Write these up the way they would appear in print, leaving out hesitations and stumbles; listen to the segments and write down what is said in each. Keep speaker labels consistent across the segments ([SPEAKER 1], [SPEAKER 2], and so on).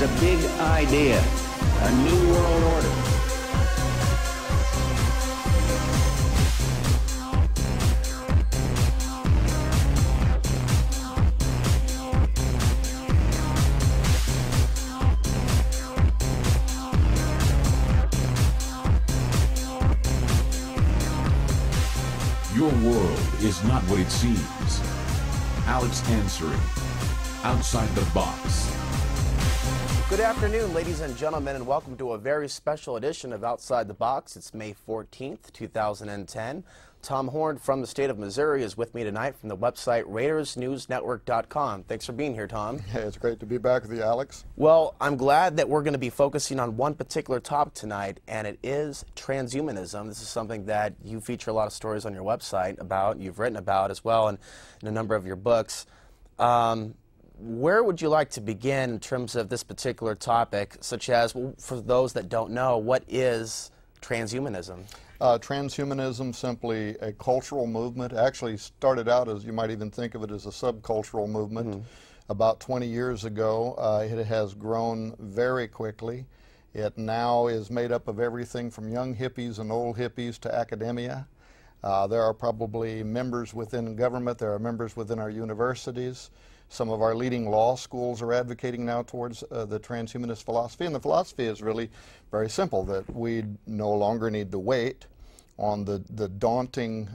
[SPEAKER 1] is a big idea, a new world order.
[SPEAKER 2] Your world is not what it seems. Alex Ansary, Outside the Box.
[SPEAKER 3] Good afternoon, ladies and gentlemen, and welcome to a very special edition of Outside the Box. It's May 14th, 2010. Tom Horn from the state of Missouri is with me tonight from the website RaidersNewsNetwork.com. Thanks for being here, Tom.
[SPEAKER 4] Hey, it's great to be back with you, Alex.
[SPEAKER 3] Well, I'm glad that we're going to be focusing on one particular topic tonight, and it is transhumanism. This is something that you feature a lot of stories on your website about, you've written about as well in a number of your books. Where would you like to begin in terms of this particular topic, such as, well, for those that don't know, what is transhumanism?
[SPEAKER 4] Transhumanism, simply a cultural movement, actually started out as, you might even think of it as a subcultural movement. About 20 years ago. It has grown very quickly. It now is made up of everything from young hippies and old hippies to academia. There are probably members within government, there are members within our universities. Some of our leading law schools are advocating now towards the transhumanist philosophy, and the philosophy is really very simple, that we no longer need to wait on the daunting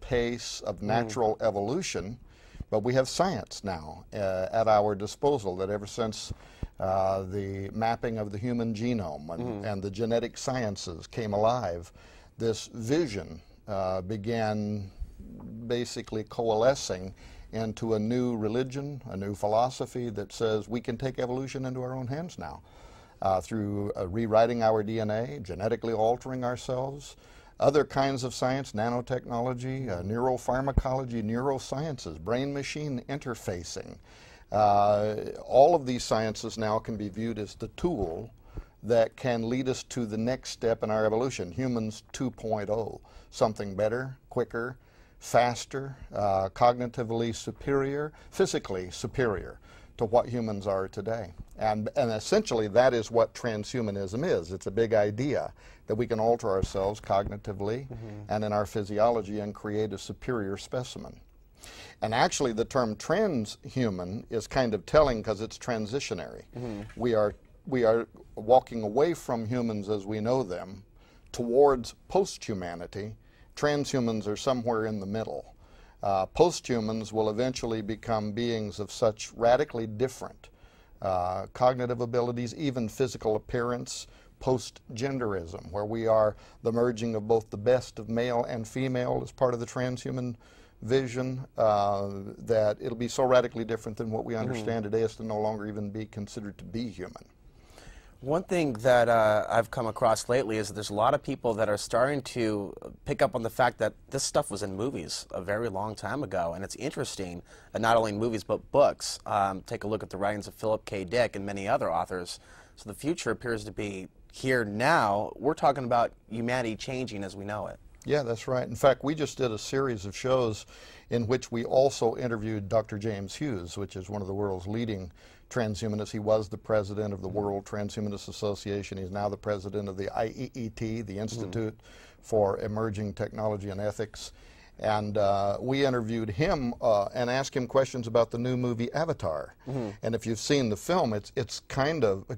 [SPEAKER 4] pace of natural evolution, but we have science now at our disposal, that ever since the mapping of the human genome and the genetic sciences came alive, this vision began basically coalescing into a new religion, a new philosophy that says we can take evolution into our own hands now through rewriting our DNA, genetically altering ourselves, other kinds of science, nanotechnology, neuropharmacology, neurosciences, brain-machine interfacing. All of these sciences now can be viewed as the tool that can lead us to the next step in our evolution, humans 2.0, something better, quicker, faster, cognitively superior, physically superior to what humans are today. And essentially that is what transhumanism is. It's a big idea that we can alter ourselves cognitively and in our physiology and create a superior specimen. And actually the term transhuman is kind of telling because it's transitionary. We are walking away from humans as we know them towards post-humanity. Transhumans are somewhere in the middle. Post-humans will eventually become beings of such radically different cognitive abilities, even physical appearance, post-genderism, where we are the merging of both the best of male and female as part of the transhuman vision, that it'll be so radically different than what we understand today as to no longer even be considered to be human.
[SPEAKER 3] One thing that I've come across lately is that there's a lot of people that are starting to pick up on the fact that this stuff was in movies a very long time ago, and it's interesting, and not only in movies but books. Take a look at the writings of Philip K. Dick and many other authors. So the future appears to be here now. We're talking about humanity changing as we know it.
[SPEAKER 4] Yeah, that's right. In fact, we just did a series of shows in which we also interviewed Dr. James Hughes, which is one of the world's leading transhumanists. He was the president of the World Transhumanist Association. He's now the president of the IEET, the Institute for Emerging Technology and Ethics. And we interviewed him and asked him questions about the new movie Avatar. And if you've seen the film, it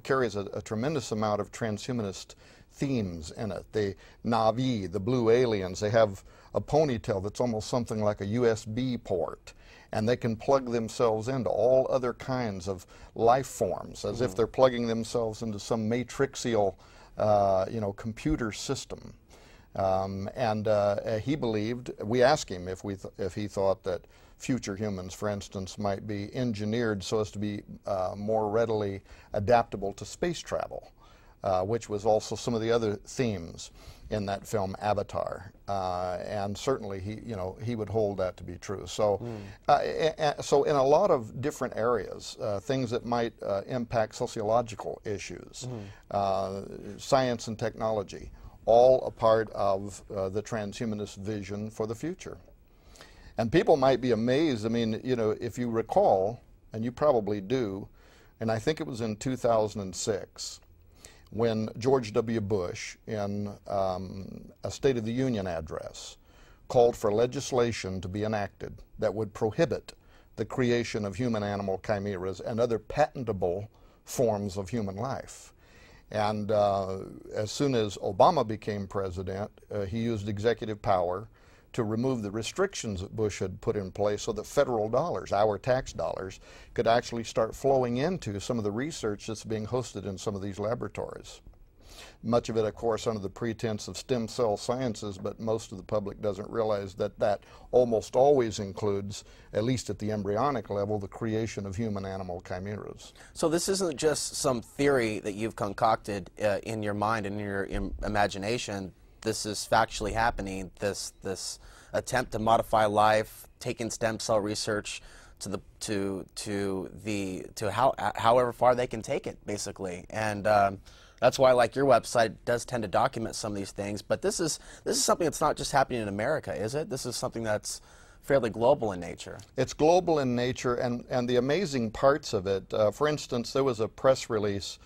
[SPEAKER 4] carries a tremendous amount of transhumanist themes in it. The Na'vi, the blue aliens, they have a ponytail that's almost something like a USB port, and they can plug themselves into all other kinds of life forms as if they're plugging themselves into some matrixial computer system. He believed, we asked him if he thought that future humans, for instance, might be engineered so as to be more readily adaptable to space travel, which was also some of the other themes in that film Avatar, and certainly he would hold that to be true. So, so in a lot of different areas, things that might impact sociological issues, science and technology, all a part of the transhumanist vision for the future. And people might be amazed. I mean, if you recall, and you probably do, and I think it was in 2006, when George W. Bush, in a State of the Union address, called for legislation to be enacted that would prohibit the creation of human-animal chimeras and other patentable forms of human life. And as soon as Obama became president, he used executive power to remove the restrictions that Bush had put in place so that federal dollars, our tax dollars, could actually start flowing into some of the research that's being hosted in some of these laboratories. Much of it, of course, under the pretense of stem cell sciences, but most of the public doesn't realize that that almost always includes, at least at the embryonic level, the creation of human-animal chimeras.
[SPEAKER 3] So this isn't just some theory that you've concocted in your mind and in your imagination. This is factually happening, this attempt to modify life, taking stem cell research to however far they can take it, basically. And that's why, like your website, does tend to document some of these things. But this is something that's not just happening in America, is it? This is something that's fairly global in nature.
[SPEAKER 4] It's global in nature, and the amazing parts of it, for instance, there was a press release,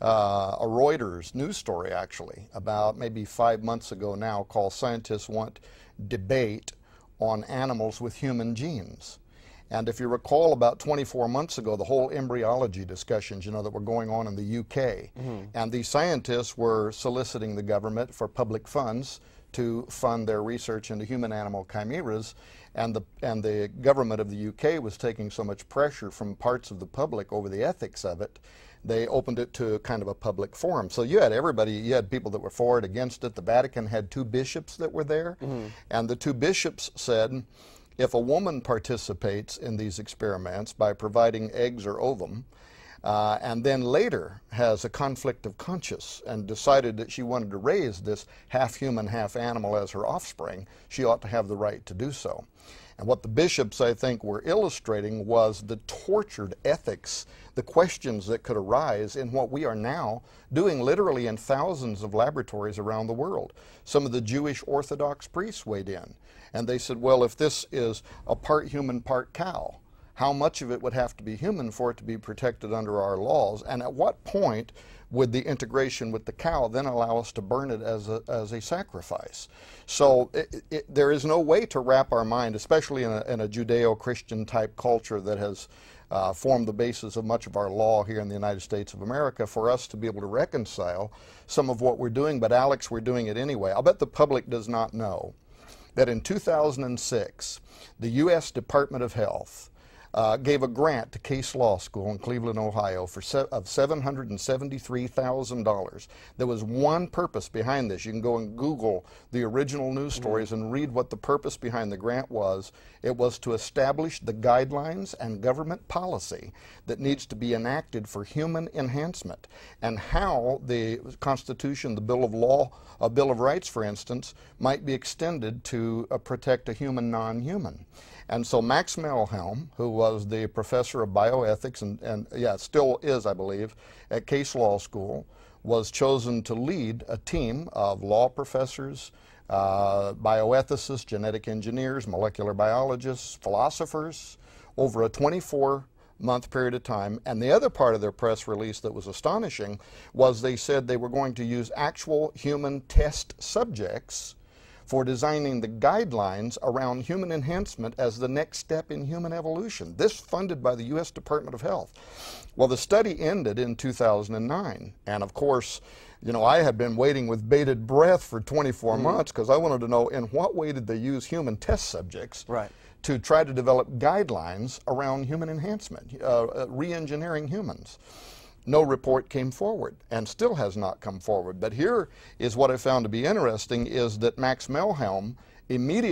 [SPEAKER 4] a Reuters news story actually, about maybe 5 months ago now, called "Scientists Want Debate on Animals with Human Genes." And if you recall, about 24 months ago, the whole embryology discussions, you know, that were going on in the UK, and these scientists were soliciting the government for public funds to fund their research into human-animal chimeras, and the government of the UK was taking so much pressure from parts of the public over the ethics of it, they opened it to kind of a public forum. So you had everybody, you had people that were for it, against it. The Vatican had 2 bishops that were there, and the 2 bishops said, if a woman participates in these experiments by providing eggs or ovum, and then later has a conflict of conscience and decided that she wanted to raise this half human, half animal as her offspring, she ought to have the right to do so. And what the bishops, I think, were illustrating was the tortured ethics, the questions that could arise in what we are now doing literally in thousands of laboratories around the world. Some of the Jewish Orthodox priests weighed in, and they said, well, if this is a part human, part cow, how much of it would have to be human for it to be protected under our laws, and at what point would the integration with the cow then allow us to burn it as a sacrifice? So there is no way to wrap our mind, especially in a Judeo-Christian type culture that has formed the basis of much of our law here in the United States of America, for us to be able to reconcile some of what we're doing. But Alex, we're doing it anyway. I'll bet the public does not know that in 2006, the U.S. Department of Health gave a grant to Case Law School in Cleveland, Ohio, of $773,000. There was one purpose behind this. You can go and Google the original news stories and read what the purpose behind the grant was. It was to establish the guidelines and government policy that needs to be enacted for human enhancement, and how the Constitution, the Bill of Rights, for instance, might be extended to protect a human non-human. And so Max Melhelm, who was the professor of bioethics and yeah, still is, I believe, at Case Law School, was chosen to lead a team of law professors, bioethicists, genetic engineers, molecular biologists, philosophers, over a 24-month period of time. And the other part of their press release that was astonishing was they said they were going to use actual human test subjects for designing the guidelines around human enhancement as the next step in human evolution. This funded by the U.S. Department of Health. Well, the study ended in 2009, and of course, you know, I had been waiting with bated breath for 24 months because I wanted to know in what way did they use human test subjects to try to develop guidelines around human enhancement, re-engineering humans. No report came forward, and still has not come forward. But here is what I found to be interesting, is that Max Melhelm immediately